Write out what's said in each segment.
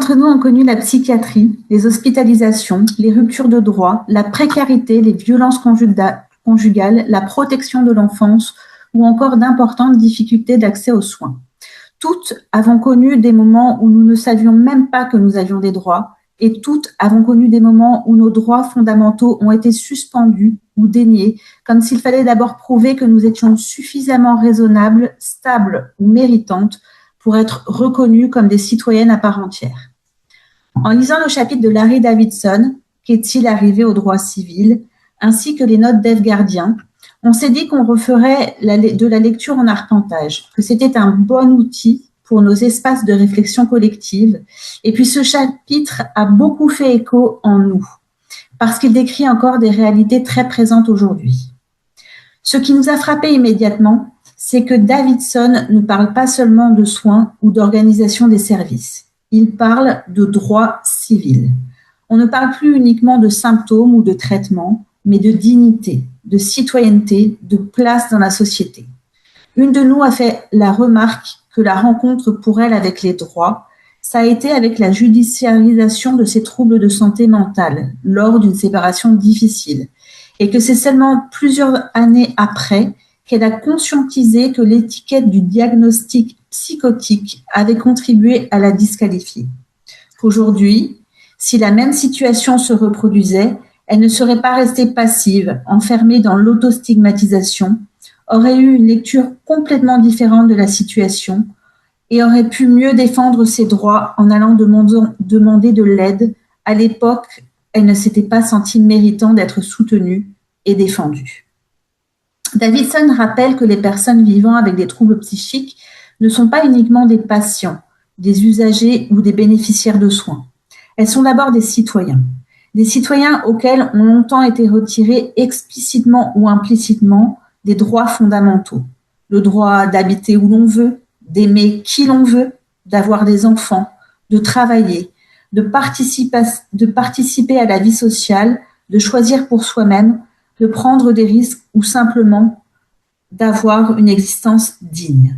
d'entre nous ont connu la psychiatrie, les hospitalisations, les ruptures de droit, la précarité, les violences conjugales, la protection de l'enfance ou encore d'importantes difficultés d'accès aux soins. Toutes avons connu des moments où nous ne savions même pas que nous avions des droits et toutes avons connu des moments où nos droits fondamentaux ont été suspendus ou déniés, comme s'il fallait d'abord prouver que nous étions suffisamment raisonnables, stables ou méritantes pour être reconnues comme des citoyennes à part entière. En lisant le chapitre de Larry Davidson, Qu'est-il arrivé au droit civil, ainsi que les notes d'Ève Gardien, on s'est dit qu'on referait de la lecture en arpentage, que c'était un bon outil pour nos espaces de réflexion collective. Et puis ce chapitre a beaucoup fait écho en nous, parce qu'il décrit encore des réalités très présentes aujourd'hui. Ce qui nous a frappé immédiatement, c'est que Davidson ne parle pas seulement de soins ou d'organisation des services. Il parle de droit civil. On ne parle plus uniquement de symptômes ou de traitements, mais de dignité, de citoyenneté, de place dans la société. Une de nous a fait la remarque que la rencontre pour elle avec les droits, ça a été avec la judiciarisation de ses troubles de santé mentale lors d'une séparation difficile, et que c'est seulement plusieurs années après qu'elle a conscientisé que l'étiquette du diagnostic psychotique avait contribué à la disqualifier. Qu'aujourd'hui, si la même situation se reproduisait, elle ne serait pas restée passive, enfermée dans l'autostigmatisation, aurait eu une lecture complètement différente de la situation et aurait pu mieux défendre ses droits en allant demander de l'aide. À l'époque, elle ne s'était pas sentie méritant d'être soutenue et défendue. Davidson rappelle que les personnes vivant avec des troubles psychiques ne sont pas uniquement des patients, des usagers ou des bénéficiaires de soins. Elles sont d'abord des citoyens auxquels ont longtemps été retirés explicitement ou implicitement des droits fondamentaux. Le droit d'habiter où l'on veut, d'aimer qui l'on veut, d'avoir des enfants, de travailler, de participer à la vie sociale, de choisir pour soi-même, de prendre des risques ou simplement d'avoir une existence digne.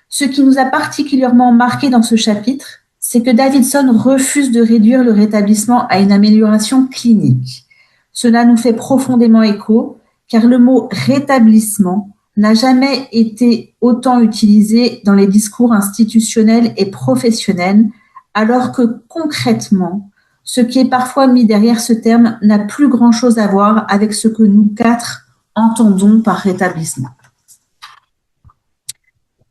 Ce qui nous a particulièrement marqué dans ce chapitre, c'est que Davidson refuse de réduire le rétablissement à une amélioration clinique. Cela nous fait profondément écho, car le mot rétablissement n'a jamais été autant utilisé dans les discours institutionnels et professionnels, alors que concrètement, ce qui est parfois mis derrière ce terme n'a plus grand-chose à voir avec ce que nous quatre entendons par rétablissement.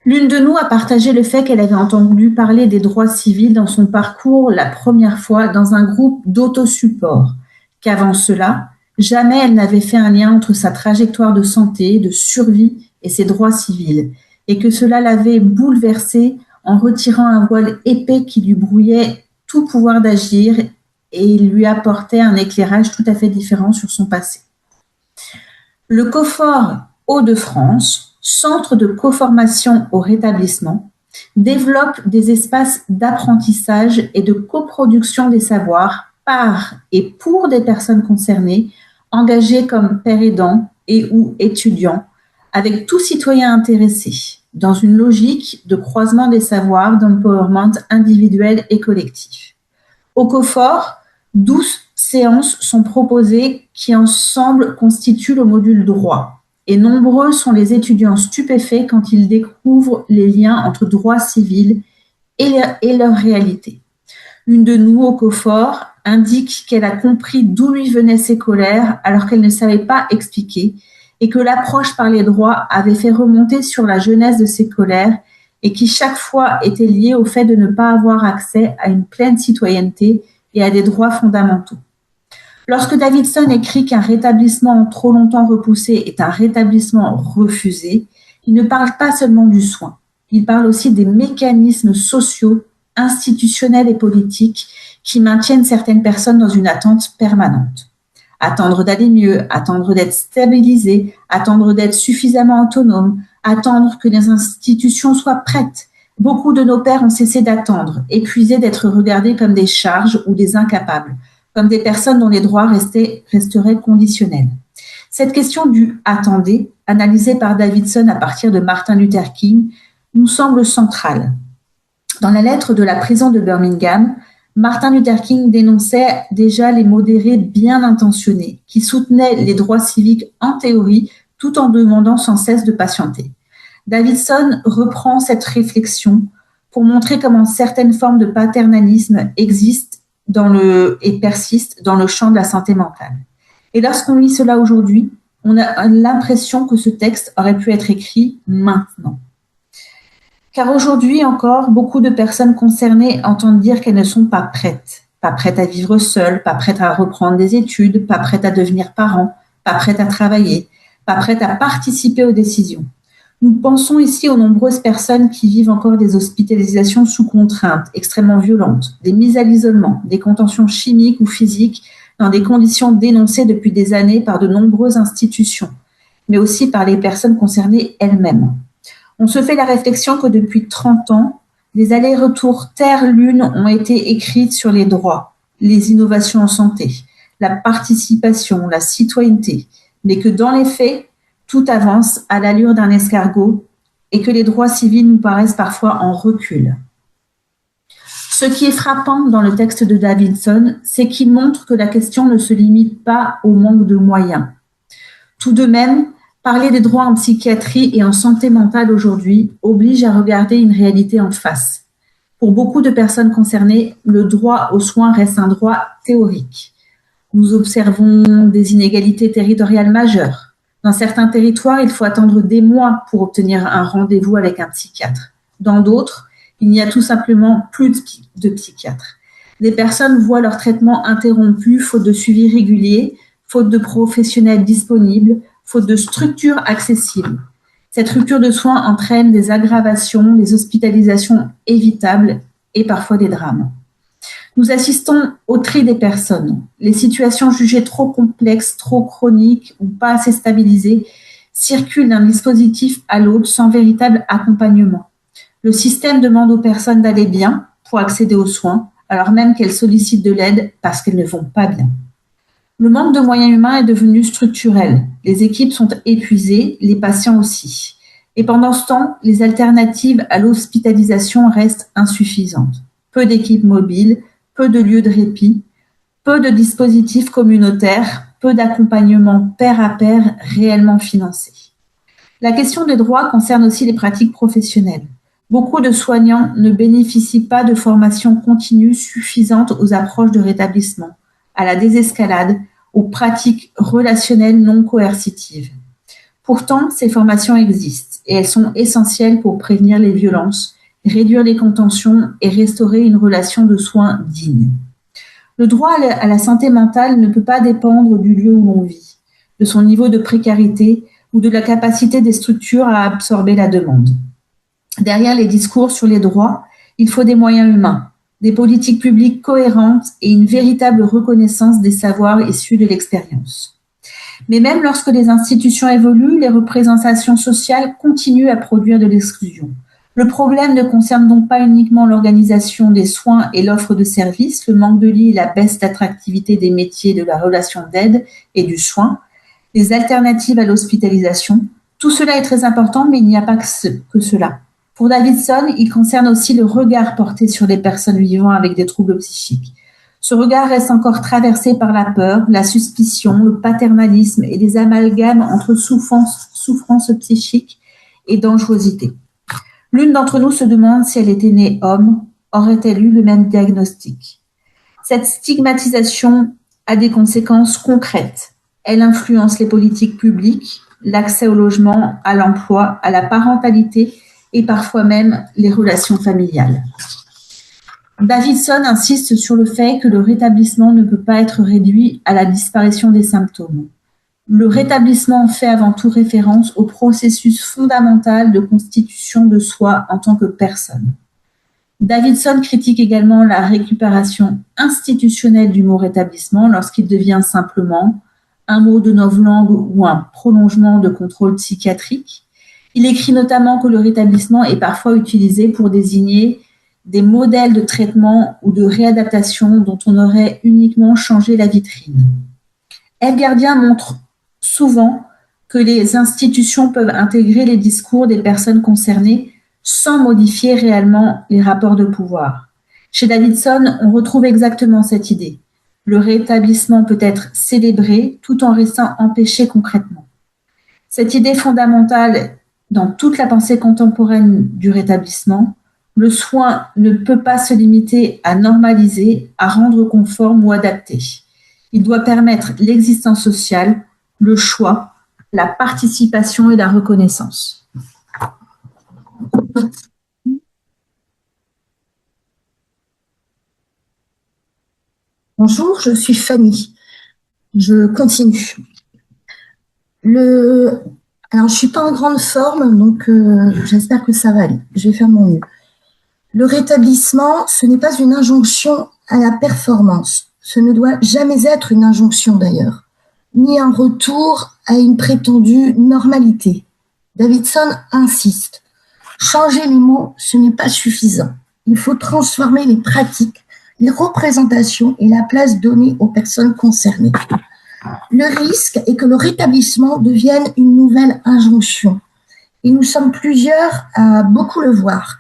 L'une de nous a partagé le fait qu'elle avait entendu parler des droits civils dans son parcours la première fois dans un groupe d'autosupport, qu'avant cela, jamais elle n'avait fait un lien entre sa trajectoire de santé, de survie et ses droits civils, et que cela l'avait bouleversée en retirant un voile épais qui lui brouillait tout pouvoir d'agir et lui apportait un éclairage tout à fait différent sur son passé. Le COFOR Hauts-de-France, Centre de coformation au rétablissement, développe des espaces d'apprentissage et de coproduction des savoirs par et pour des personnes concernées, engagées comme pères aidants et ou étudiants, avec tout citoyen intéressé, dans une logique de croisement des savoirs, d'empowerment individuel et collectif. Au COFOR, 12 séances sont proposées qui ensemble constituent le module droit. Et nombreux sont les étudiants stupéfaits quand ils découvrent les liens entre droit civil et leur réalité. Une de nous au COFOR indique qu'elle a compris d'où lui venaient ses colères alors qu'elle ne savait pas expliquer et que l'approche par les droits avait fait remonter sur la jeunesse de ses colères et qui chaque fois était liée au fait de ne pas avoir accès à une pleine citoyenneté et à des droits fondamentaux. Lorsque Davidson écrit qu'un rétablissement trop longtemps repoussé est un rétablissement refusé, il ne parle pas seulement du soin. Il parle aussi des mécanismes sociaux, institutionnels et politiques qui maintiennent certaines personnes dans une attente permanente. Attendre d'aller mieux, attendre d'être stabilisé, attendre d'être suffisamment autonome, attendre que les institutions soient prêtes. Beaucoup de nos pères ont cessé d'attendre, épuisés d'être regardés comme des charges ou des incapables, comme des personnes dont les droits resteraient conditionnels. Cette question du « attendez », analysée par Davidson à partir de Martin Luther King, nous semble centrale. Dans la lettre de la prison de Birmingham, Martin Luther King dénonçait déjà les modérés bien intentionnés qui soutenaient les droits civiques en théorie tout en demandant sans cesse de patienter. Davidson reprend cette réflexion pour montrer comment certaines formes de paternalisme existent et persistent dans le champ de la santé mentale. Et lorsqu'on lit cela aujourd'hui, on a l'impression que ce texte aurait pu être écrit maintenant. Car aujourd'hui encore, beaucoup de personnes concernées entendent dire qu'elles ne sont pas prêtes à vivre seules, pas prêtes à reprendre des études, pas prêtes à devenir parents, pas prêtes à travailler, pas prêtes à participer aux décisions. Nous pensons ici aux nombreuses personnes qui vivent encore des hospitalisations sous contrainte, extrêmement violentes, des mises à l'isolement, des contentions chimiques ou physiques dans des conditions dénoncées depuis des années par de nombreuses institutions, mais aussi par les personnes concernées elles-mêmes. On se fait la réflexion que depuis 30 ans, des allers-retours Terre-Lune ont été écrits sur les droits, les innovations en santé, la participation, la citoyenneté, mais que dans les faits, tout avance à l'allure d'un escargot et que les droits civils nous paraissent parfois en recul. Ce qui est frappant dans le texte de Davidson, c'est qu'il montre que la question ne se limite pas au manque de moyens. Tout de même, parler des droits en psychiatrie et en santé mentale aujourd'hui oblige à regarder une réalité en face. Pour beaucoup de personnes concernées, le droit aux soins reste un droit théorique. Nous observons des inégalités territoriales majeures. Dans certains territoires, il faut attendre des mois pour obtenir un rendez-vous avec un psychiatre. Dans d'autres, il n'y a tout simplement plus de psychiatres. Des personnes voient leur traitement interrompu faute de suivi régulier, faute de professionnels disponibles, faute de structures accessibles. Cette rupture de soins entraîne des aggravations, des hospitalisations évitables et parfois des drames. Nous assistons au tri des personnes. Les situations jugées trop complexes, trop chroniques ou pas assez stabilisées circulent d'un dispositif à l'autre sans véritable accompagnement. Le système demande aux personnes d'aller bien pour accéder aux soins, alors même qu'elles sollicitent de l'aide parce qu'elles ne vont pas bien. Le manque de moyens humains est devenu structurel. Les équipes sont épuisées, les patients aussi. Et pendant ce temps, les alternatives à l'hospitalisation restent insuffisantes. Peu d'équipes mobiles, peu de lieux de répit, peu de dispositifs communautaires, peu d'accompagnement pair à pair réellement financé. La question des droits concerne aussi les pratiques professionnelles. Beaucoup de soignants ne bénéficient pas de formation continue suffisante aux approches de rétablissement, à la désescalade, aux pratiques relationnelles non coercitives. Pourtant, ces formations existent et elles sont essentielles pour prévenir les violences, réduire les contentions et restaurer une relation de soins digne. Le droit à la santé mentale ne peut pas dépendre du lieu où l'on vit, de son niveau de précarité ou de la capacité des structures à absorber la demande. Derrière les discours sur les droits, il faut des moyens humains, des politiques publiques cohérentes et une véritable reconnaissance des savoirs issus de l'expérience. Mais même lorsque les institutions évoluent, les représentations sociales continuent à produire de l'exclusion. Le problème ne concerne donc pas uniquement l'organisation des soins et l'offre de services, le manque de lits et la baisse d'attractivité des métiers de la relation d'aide et du soin, les alternatives à l'hospitalisation. Tout cela est très important, mais il n'y a pas que cela. Pour Davidson, il concerne aussi le regard porté sur les personnes vivant avec des troubles psychiques. Ce regard reste encore traversé par la peur, la suspicion, le paternalisme et les amalgames entre souffrance psychique et dangerosité. L'une d'entre nous se demande si elle était née homme, aurait-elle eu le même diagnostic? Cette stigmatisation a des conséquences concrètes. Elle influence les politiques publiques, l'accès au logement, à l'emploi, à la parentalité et parfois même les relations familiales. Davidson insiste sur le fait que le rétablissement ne peut pas être réduit à la disparition des symptômes. Le rétablissement fait avant tout référence au processus fondamental de constitution de soi en tant que personne. Davidson critique également la récupération institutionnelle du mot rétablissement lorsqu'il devient simplement un mot de novlangue ou un prolongement de contrôle psychiatrique. Il écrit notamment que le rétablissement est parfois utilisé pour désigner des modèles de traitement ou de réadaptation dont on aurait uniquement changé la vitrine. Ève Gardien montre souvent que les institutions peuvent intégrer les discours des personnes concernées sans modifier réellement les rapports de pouvoir. Chez Davidson, on retrouve exactement cette idée. Le rétablissement peut être célébré tout en restant empêché concrètement. Cette idée fondamentale dans toute la pensée contemporaine du rétablissement, le soin ne peut pas se limiter à normaliser, à rendre conforme ou adapter. Il doit permettre l'existence sociale, le choix, la participation et la reconnaissance. Bonjour, je suis Fanny. Je continue. Alors, je suis pas en grande forme, donc j'espère que ça va aller. Je vais faire mon mieux. Le rétablissement, ce n'est pas une injonction à la performance. Ce ne doit jamais être une injonction d'ailleurs, ni un retour à une prétendue normalité. Davidson insiste. Changer les mots, ce n'est pas suffisant. Il faut transformer les pratiques, les représentations et la place donnée aux personnes concernées. Le risque est que le rétablissement devienne une nouvelle injonction. Et nous sommes plusieurs à beaucoup le voir.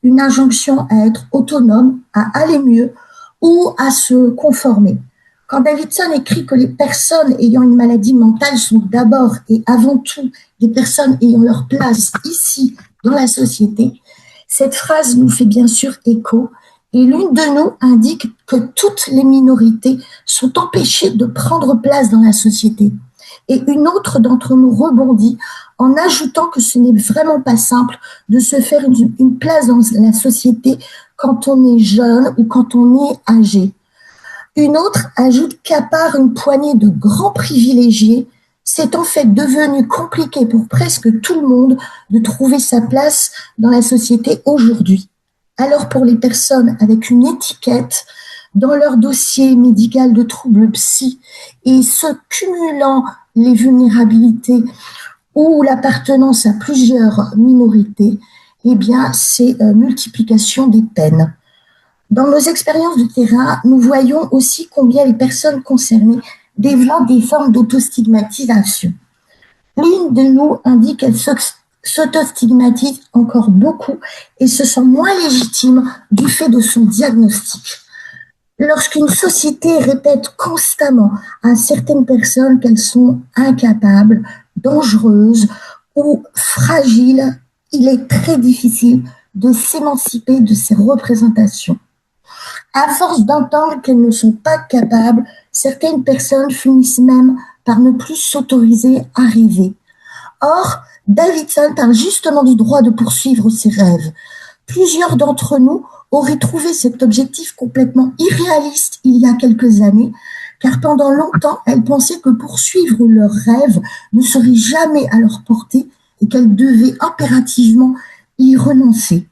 Une injonction à être autonome, à aller mieux ou à se conformer. Quand Davidson écrit que les personnes ayant une maladie mentale sont d'abord et avant tout des personnes ayant leur place ici dans la société, cette phrase nous fait bien sûr écho et l'une de nous indique que toutes les minorités sont empêchées de prendre place dans la société. Et une autre d'entre nous rebondit en ajoutant que ce n'est vraiment pas simple de se faire une place dans la société quand on est jeune ou quand on est âgé. Une autre ajoute qu'à part une poignée de grands privilégiés, c'est en fait devenu compliqué pour presque tout le monde de trouver sa place dans la société aujourd'hui. Alors pour les personnes avec une étiquette dans leur dossier médical de troubles psy et se cumulant les vulnérabilités ou l'appartenance à plusieurs minorités, eh bien c'est multiplication des peines. Dans nos expériences de terrain, nous voyons aussi combien les personnes concernées développent des formes d'autostigmatisation. L'une de nous indique qu'elle s'autostigmatise encore beaucoup et se sent moins légitime du fait de son diagnostic. Lorsqu'une société répète constamment à certaines personnes qu'elles sont incapables, dangereuses ou fragiles, il est très difficile de s'émanciper de ces représentations. À force d'entendre qu'elles ne sont pas capables, certaines personnes finissent même par ne plus s'autoriser à rêver. Or, Davidson parle justement du droit de poursuivre ses rêves. Plusieurs d'entre nous auraient trouvé cet objectif complètement irréaliste il y a quelques années, car pendant longtemps, elles pensaient que poursuivre leurs rêves ne serait jamais à leur portée et qu'elles devaient impérativement y renoncer.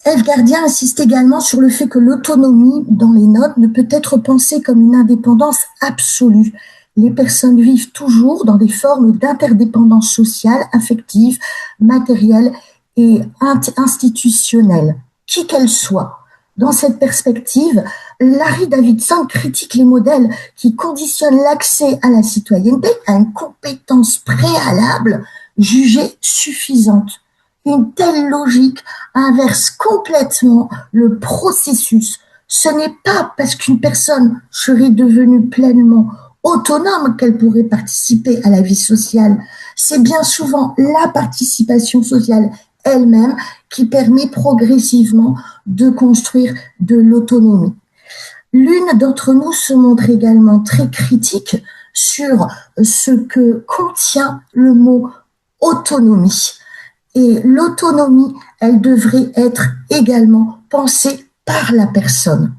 Eve Gardien insiste également sur le fait que l'autonomie dans les notes ne peut être pensée comme une indépendance absolue. Les personnes vivent toujours dans des formes d'interdépendance sociale, affective, matérielle et institutionnelle, qui qu'elle soit. Dans cette perspective, Larry Davidson critique les modèles qui conditionnent l'accès à la citoyenneté à une compétence préalable jugée suffisante. Une telle logique inverse complètement le processus. Ce n'est pas parce qu'une personne serait devenue pleinement autonome qu'elle pourrait participer à la vie sociale. C'est bien souvent la participation sociale elle-même qui permet progressivement de construire de l'autonomie. L'une d'entre nous se montre également très critique sur ce que contient le mot autonomie. Et l'autonomie, elle devrait être également pensée par la personne.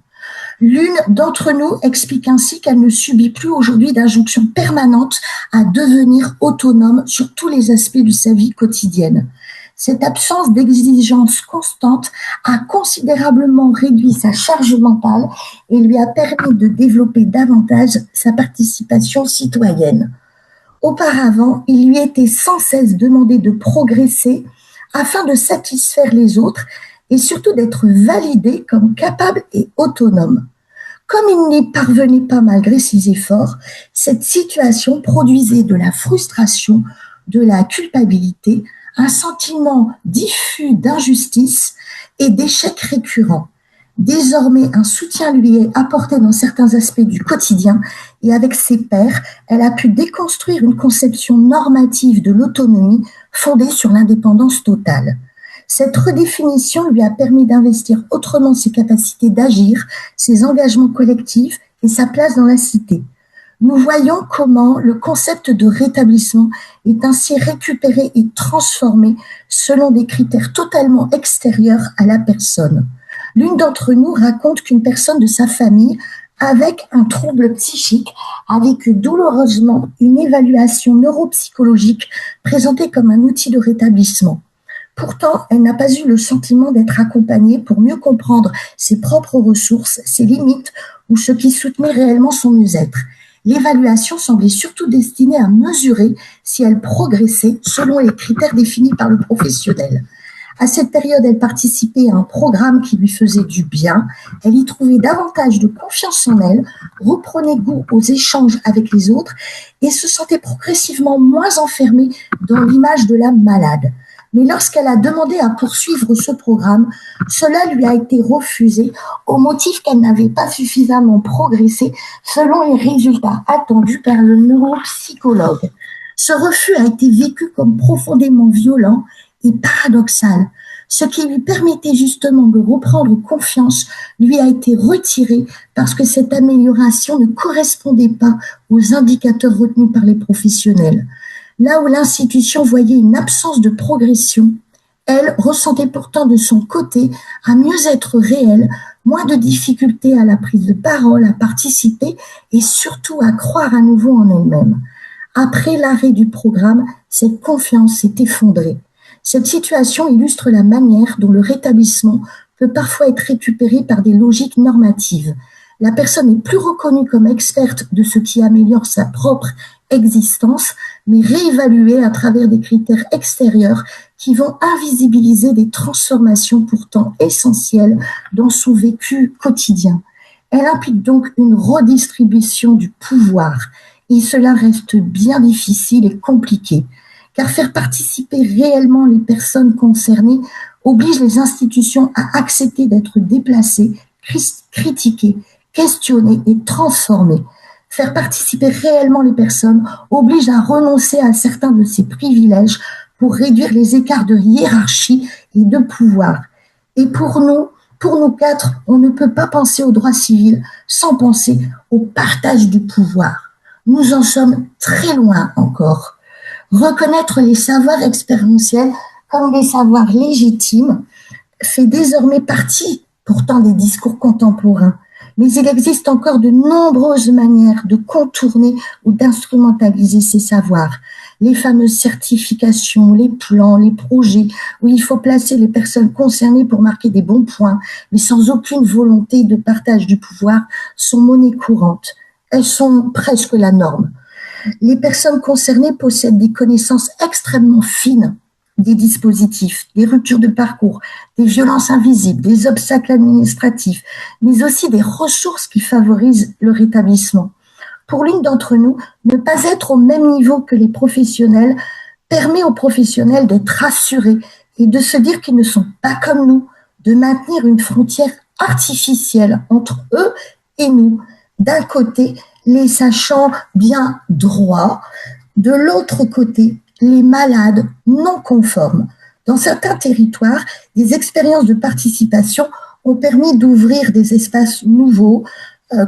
L'une d'entre nous explique ainsi qu'elle ne subit plus aujourd'hui d'injonction permanente à devenir autonome sur tous les aspects de sa vie quotidienne. Cette absence d'exigence constante a considérablement réduit sa charge mentale et lui a permis de développer davantage sa participation citoyenne. Auparavant, il lui était sans cesse demandé de progresser afin de satisfaire les autres et surtout d'être validé comme capable et autonome. Comme il n'y parvenait pas malgré ses efforts, cette situation produisait de la frustration, de la culpabilité, un sentiment diffus d'injustice et d'échec récurrent. Désormais, un soutien lui est apporté dans certains aspects du quotidien et avec ses pairs, elle a pu déconstruire une conception normative de l'autonomie fondée sur l'indépendance totale. Cette redéfinition lui a permis d'investir autrement ses capacités d'agir, ses engagements collectifs et sa place dans la cité. Nous voyons comment le concept de rétablissement est ainsi récupéré et transformé selon des critères totalement extérieurs à la personne. L'une d'entre nous raconte qu'une personne de sa famille avec un trouble psychique a vécu douloureusement une évaluation neuropsychologique présentée comme un outil de rétablissement. Pourtant, elle n'a pas eu le sentiment d'être accompagnée pour mieux comprendre ses propres ressources, ses limites ou ce qui soutenait réellement son mieux-être. L'évaluation semblait surtout destinée à mesurer si elle progressait selon les critères définis par le professionnel. À cette période, elle participait à un programme qui lui faisait du bien. Elle y trouvait davantage de confiance en elle, reprenait goût aux échanges avec les autres et se sentait progressivement moins enfermée dans l'image de la malade. Mais lorsqu'elle a demandé à poursuivre ce programme, cela lui a été refusé au motif qu'elle n'avait pas suffisamment progressé selon les résultats attendus par le neuropsychologue. Ce refus a été vécu comme profondément violent et paradoxal. Ce qui lui permettait justement de reprendre confiance lui a été retiré parce que cette amélioration ne correspondait pas aux indicateurs retenus par les professionnels. Là où l'institution voyait une absence de progression, elle ressentait pourtant de son côté un mieux-être réel, moins de difficultés à la prise de parole, à participer et surtout à croire à nouveau en elle-même. Après l'arrêt du programme, cette confiance s'est effondrée. Cette situation illustre la manière dont le rétablissement peut parfois être récupéré par des logiques normatives. La personne n'est plus reconnue comme experte de ce qui améliore sa propre existence, mais réévaluée à travers des critères extérieurs qui vont invisibiliser des transformations pourtant essentielles dans son vécu quotidien. Elle implique donc une redistribution du pouvoir et cela reste bien difficile et compliqué, car faire participer réellement les personnes concernées oblige les institutions à accepter d'être déplacées, critiquées, questionnées et transformées. Faire participer réellement les personnes oblige à renoncer à certains de ces privilèges pour réduire les écarts de hiérarchie et de pouvoir. Et pour nous quatre, on ne peut pas penser au droit civil sans penser au partage du pouvoir. Nous en sommes très loin encore. Reconnaître les savoirs expérientiels comme des savoirs légitimes fait désormais partie pourtant des discours contemporains. Mais il existe encore de nombreuses manières de contourner ou d'instrumentaliser ces savoirs. Les fameuses certifications, les plans, les projets, où il faut placer les personnes concernées pour marquer des bons points, mais sans aucune volonté de partage du pouvoir, sont monnaie courante. Elles sont presque la norme. Les personnes concernées possèdent des connaissances extrêmement fines des dispositifs, des ruptures de parcours, des violences invisibles, des obstacles administratifs, mais aussi des ressources qui favorisent le rétablissement. Pour l'une d'entre nous, ne pas être au même niveau que les professionnels permet aux professionnels d'être rassurés et de se dire qu'ils ne sont pas comme nous, de maintenir une frontière artificielle entre eux et nous. D'un côté, les sachants bien droits, de l'autre côté, les malades non conformes. Dans certains territoires, des expériences de participation ont permis d'ouvrir des espaces nouveaux,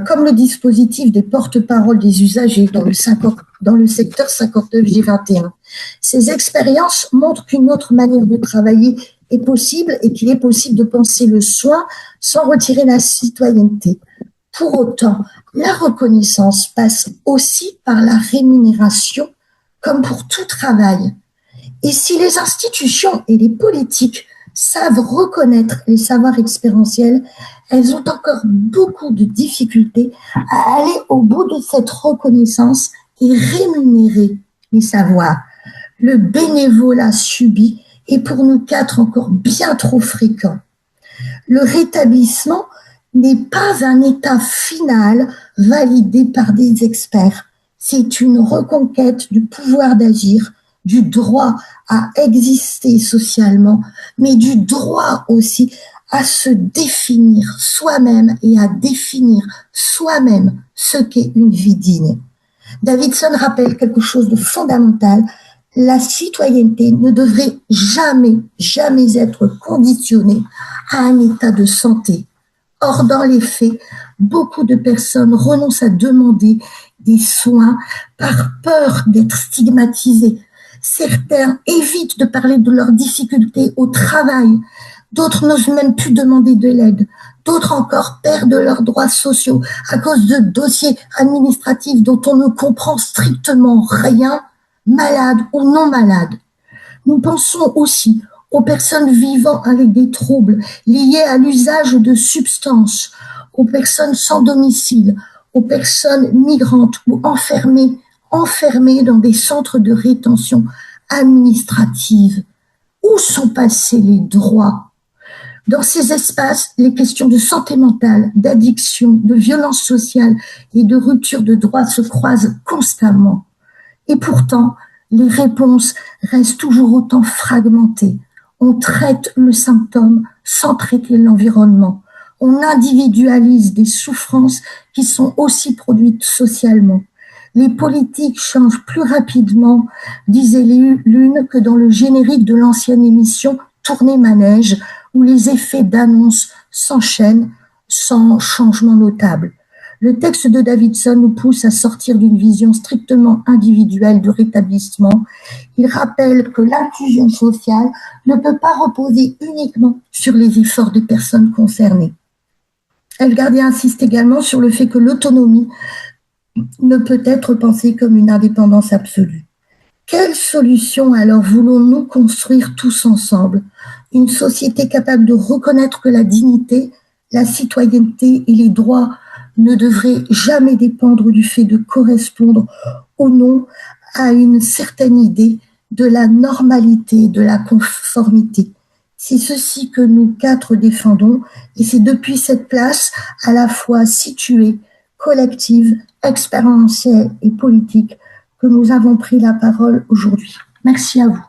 comme le dispositif des porte-paroles des usagers dans le secteur 59G21. Ces expériences montrent qu'une autre manière de travailler est possible et qu'il est possible de penser le soin sans retirer la citoyenneté. Pour autant, la reconnaissance passe aussi par la rémunération, comme pour tout travail. Et si les institutions et les politiques savent reconnaître les savoirs expérientiels, elles ont encore beaucoup de difficultés à aller au bout de cette reconnaissance et rémunérer les savoirs. Le bénévolat subi est pour nous quatre encore bien trop fréquent. Le rétablissement n'est pas un état final validé par des experts. C'est une reconquête du pouvoir d'agir, du droit à exister socialement, mais du droit aussi à se définir soi-même et à définir soi-même ce qu'est une vie digne. Davidson rappelle quelque chose de fondamental. La citoyenneté ne devrait jamais, jamais être conditionnée à un état de santé. Or, dans les faits, beaucoup de personnes renoncent à demander des soins par peur d'être stigmatisées. Certains évitent de parler de leurs difficultés au travail. D'autres n'osent même plus demander de l'aide. D'autres encore perdent leurs droits sociaux à cause de dossiers administratifs dont on ne comprend strictement rien, malades ou non malades. Nous pensons aussi aux personnes vivant avec des troubles liés à l'usage de substances, aux personnes sans domicile, aux personnes migrantes ou enfermées dans des centres de rétention administrative. Où sont passés les droits ? Dans ces espaces, les questions de santé mentale, d'addiction, de violence sociale et de rupture de droits se croisent constamment. Et pourtant, les réponses restent toujours autant fragmentées. On traite le symptôme sans traiter l'environnement. On individualise des souffrances qui sont aussi produites socialement. Les politiques changent plus rapidement, disait l'une, que dans le générique de l'ancienne émission Tournée Manège, où les effets d'annonce s'enchaînent sans changement notable. Le texte de Davidson nous pousse à sortir d'une vision strictement individuelle de rétablissement. Il rappelle que l'inclusion sociale ne peut pas reposer uniquement sur les efforts des personnes concernées. Elgardia insiste également sur le fait que l'autonomie ne peut être pensée comme une indépendance absolue. Quelle solution alors voulons-nous construire tous ensemble ? Une société capable de reconnaître que la dignité, la citoyenneté et les droits ne devraient jamais dépendre du fait de correspondre ou non à une certaine idée de la normalité, de la conformité. C'est ceci que nous quatre défendons et c'est depuis cette place à la fois située, collective, expérientielle et politique que nous avons pris la parole aujourd'hui. Merci à vous.